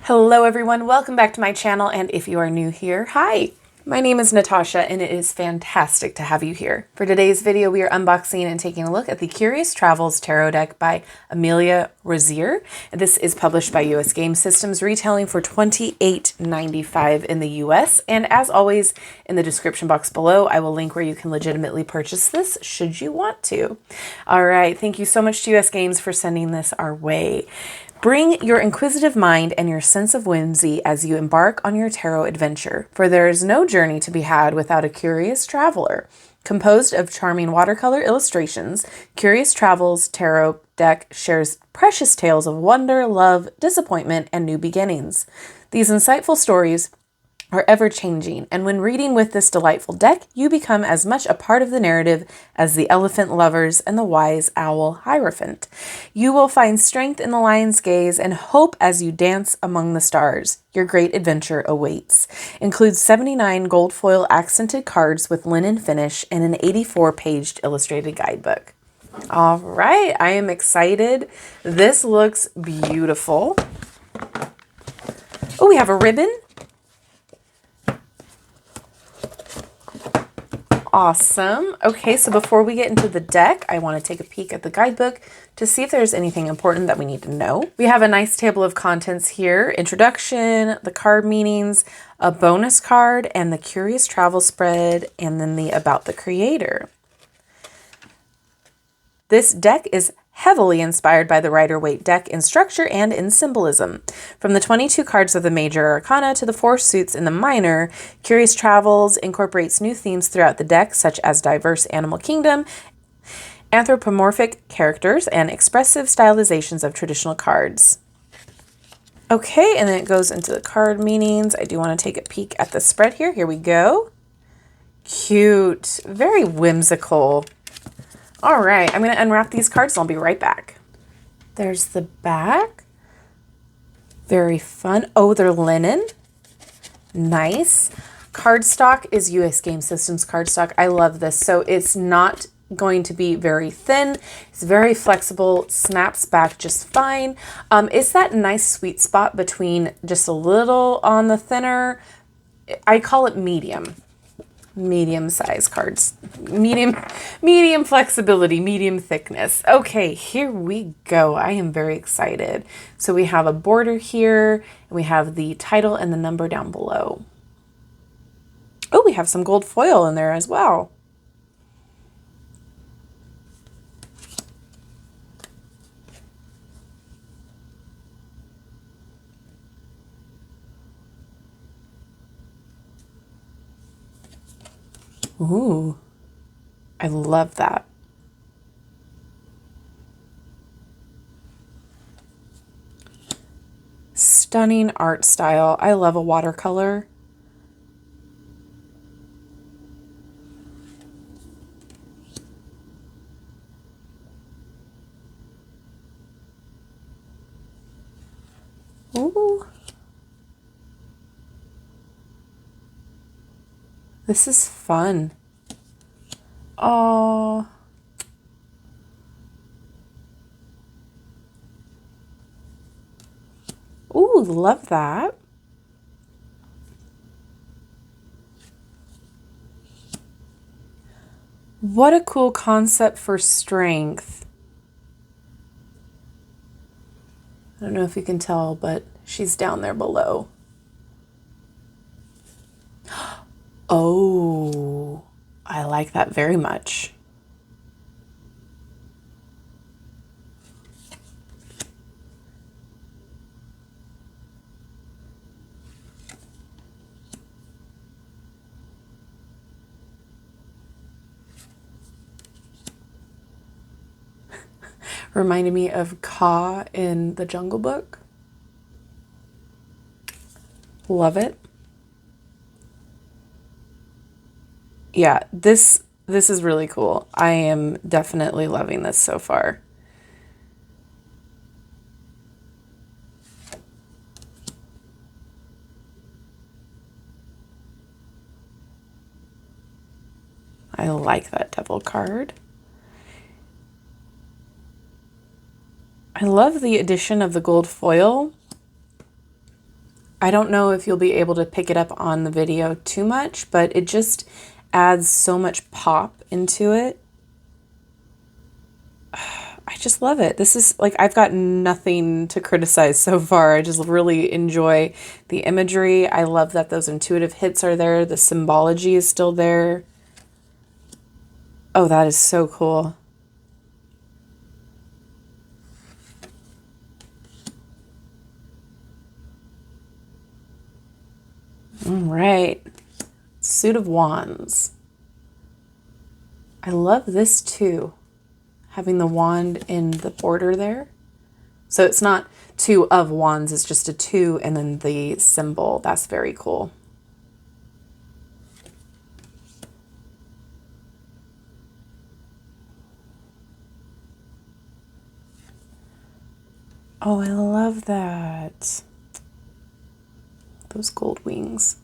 Hello everyone, welcome back to my channel, and if you are new here, hi! My name is Natasha and it is fantastic to have you here. For today's video, we are unboxing and taking a look at the Curious Travels Tarot deck by Amelia Rozear. This is published by US Game Systems, retailing for $28.95 in the US. And as always, in the description box below, I will link where you can legitimately purchase this should you want to. All right, thank you so much to US Games for sending this our way. Bring your inquisitive mind and your sense of whimsy as you embark on your tarot adventure, for there is no journey to be had without a curious traveler. Composed of charming watercolor illustrations, Curious Travels Tarot deck shares precious tales of wonder, love, disappointment, and new beginnings. These insightful stories are ever-changing, and when reading with this delightful deck, you become as much a part of the narrative as the elephant lovers and the wise owl Hierophant. You will find strength in the lion's gaze and hope as you dance among the stars. Your great adventure awaits. Includes 79 gold foil accented cards with linen finish and an 84-paged illustrated guidebook. All right, I am excited. This looks beautiful. Oh, we have a ribbon. Awesome. Okay, so before we get into the deck, I want to take a peek at the guidebook to see if there's anything important that we need to know. We have a nice table of contents here: introduction, the card meanings, a bonus card, and the Curious Travel spread, and then the About the Creator. This deck is heavily inspired by the Rider-Waite deck in structure and in symbolism. From the 22 cards of the major arcana to the 4 suits in the minor, Curious Travels incorporates new themes throughout the deck, such as diverse animal kingdom, anthropomorphic characters, and expressive stylizations of traditional cards. Okay, and then it goes into the card meanings. I do want to take a peek at the spread here. Here we go. Cute, very whimsical. All right, I'm going to unwrap these cards and I'll be right back. There's the back. Very fun. Oh, they're linen. Nice. Cardstock is US Game Systems cardstock. I love this. So it's not going to be very thin. It's very flexible, snaps back just fine. It's that nice sweet spot between just a little on the thinner. I call it medium size cards, medium flexibility, medium thickness. Okay, here we go. I am very excited. So we have a border here, and we have the title and the number down below. Oh, we have some gold foil in there as well. Ooh, I love that. Stunning art style. I love a watercolor. Ooh. This is fun. Oh. Ooh, love that. What a cool concept for strength. I don't know if you can tell, but she's down there below. Oh, I like that very much. Reminded me of Ka in the Jungle Book. Love it. Yeah, this is really cool. I am definitely loving this so far. I like that devil card. I love the addition of the gold foil. I don't know if you'll be able to pick it up on the video too much, but it just adds so much pop into it. I just love it. This is like, I've got nothing to criticize so far. I just really enjoy the imagery. I love that those intuitive hits are there. The symbology is still there. Oh, that is so cool. All right. Suit of Wands. I love this too. Having the wand in the border there. So it's not 2 of wands, it's just a 2 and then the symbol. That's very cool. Oh, I love that. Those gold wings.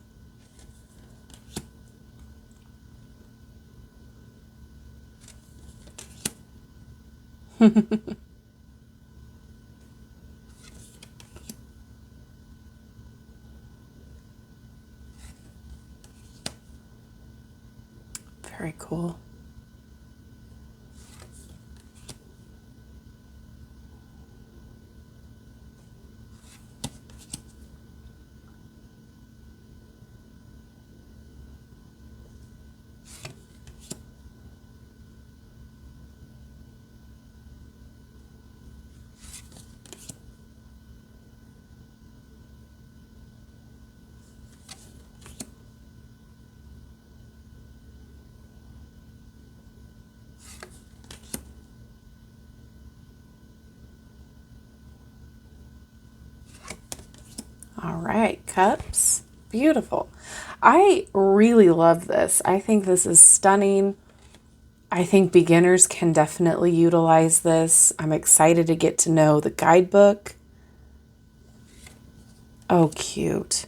Very cool. All right, cups. Beautiful. I really love this. I think this is stunning. I think beginners can definitely utilize this. I'm excited to get to know the guidebook. Oh, cute.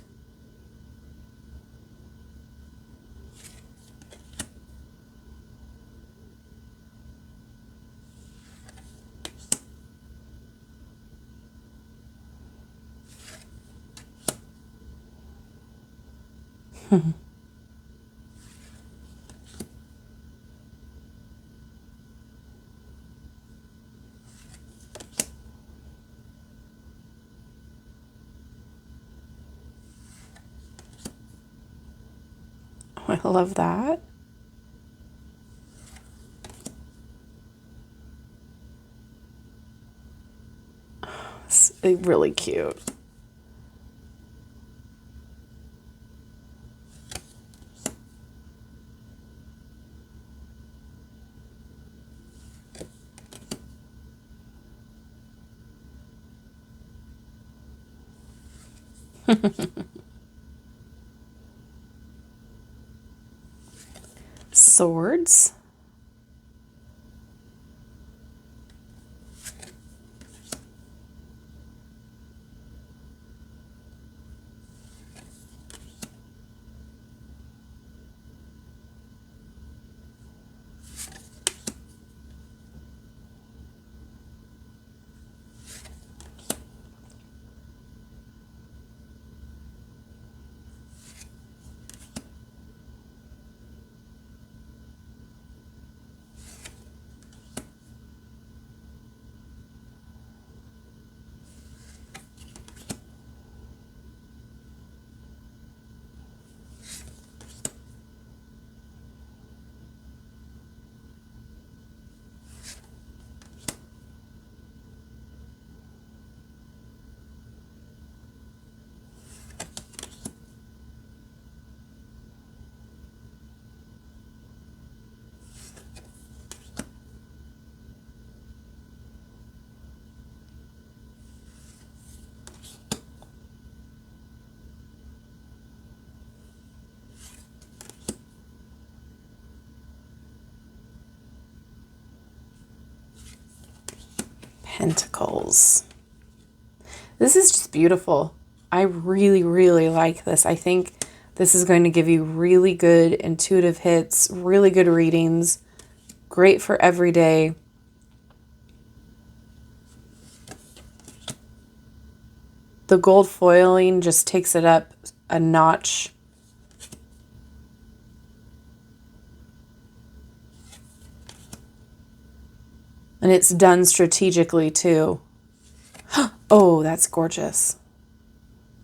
I love that. It's really cute. Swords. Pentacles. This is just beautiful. I really, really like this. I think this is going to give you really good intuitive hits, really good readings, great for every day. The gold foiling just takes it up a notch. And it's done strategically too. Oh, that's gorgeous.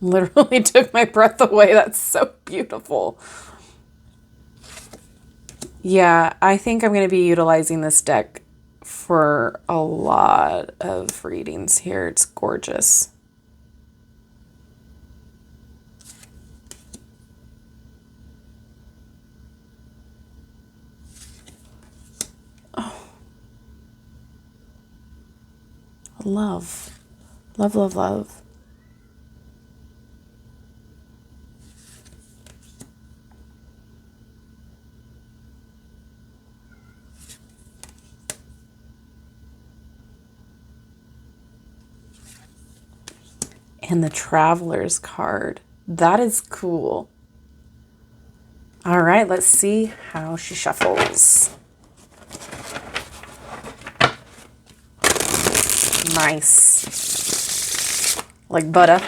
Literally took my breath away. That's so beautiful. Yeah, I think I'm going to be utilizing this deck for a lot of readings here. It's gorgeous. Oh. Love. Love, love, love. And the Traveler's card. That is cool. All right, let's see how she shuffles. Nice. Like butter.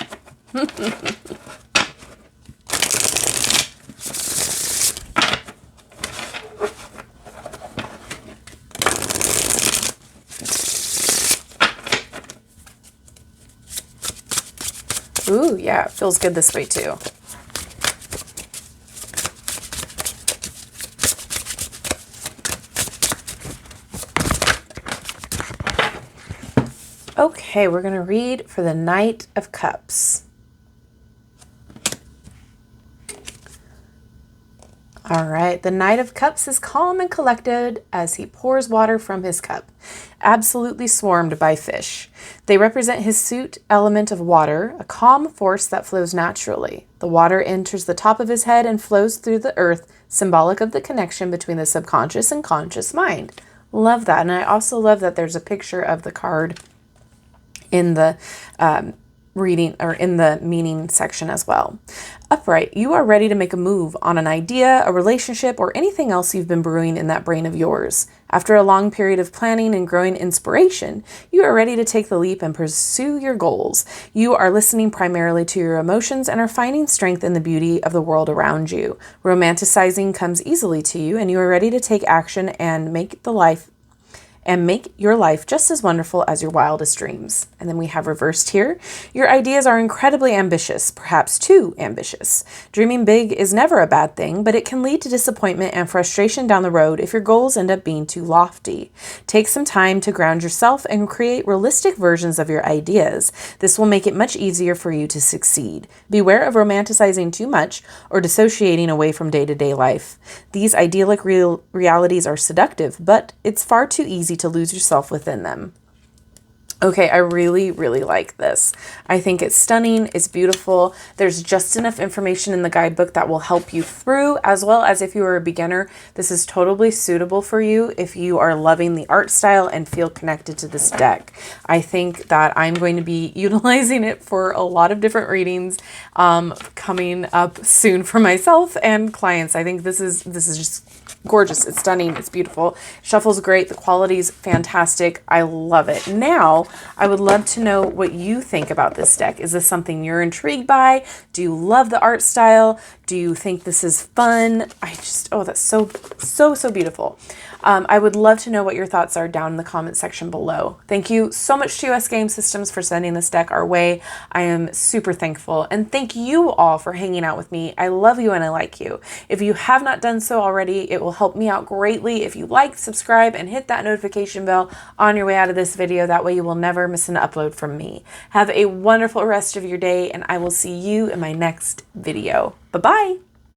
Ooh, yeah, it feels good this way too. Okay, we're going to read for the Knight of Cups. All right, the Knight of Cups is calm and collected as he pours water from his cup, absolutely swarmed by fish. They represent his suit element of water, a calm force that flows naturally. The water enters the top of his head and flows through the earth, symbolic of the connection between the subconscious and conscious mind. Love that. And I also love that there's a picture of the card in the reading or in the meaning section as well. Upright, you are ready to make a move on an idea, a relationship, or anything else you've been brewing in that brain of yours. After a long period of planning and growing inspiration, you are ready to take the leap and pursue your goals. You are listening primarily to your emotions and are finding strength in the beauty of the world around you. Romanticizing comes easily to you, and you are ready to take action and make your life just as wonderful as your wildest dreams. And then we have reversed here. Your ideas are incredibly ambitious, perhaps too ambitious. Dreaming big is never a bad thing, but it can lead to disappointment and frustration down the road if your goals end up being too lofty. Take some time to ground yourself and create realistic versions of your ideas. This will make it much easier for you to succeed. Beware of romanticizing too much or dissociating away from day-to-day life. These idyllic realities are seductive, but it's far too easy to lose yourself within them. Okay, I really, really like this. I think it's stunning. It's beautiful. There's just enough information in the guidebook that will help you through, as well as if you are a beginner, this is totally suitable for you if you are loving the art style and feel connected to this deck. I think that I'm going to be utilizing it for a lot of different readings coming up soon for myself and clients. I think this is just gorgeous. It's stunning. It's beautiful. Shuffle's great. The quality's fantastic. I love it. Now, I would love to know what you think about this deck. Is this something you're intrigued by? Do you love the art style? Do you think this is fun? Oh, that's so beautiful. I would love to know what your thoughts are down in the comment section below. Thank you so much to US Game Systems for sending this deck our way. I am super thankful. And thank you all for hanging out with me. I love you and I like you. If you have not done so already, it will help me out greatly if you like, subscribe, and hit that notification bell on your way out of this video. That way you will never miss an upload from me. Have a wonderful rest of your day, and I will see you in my next video. Bye-bye.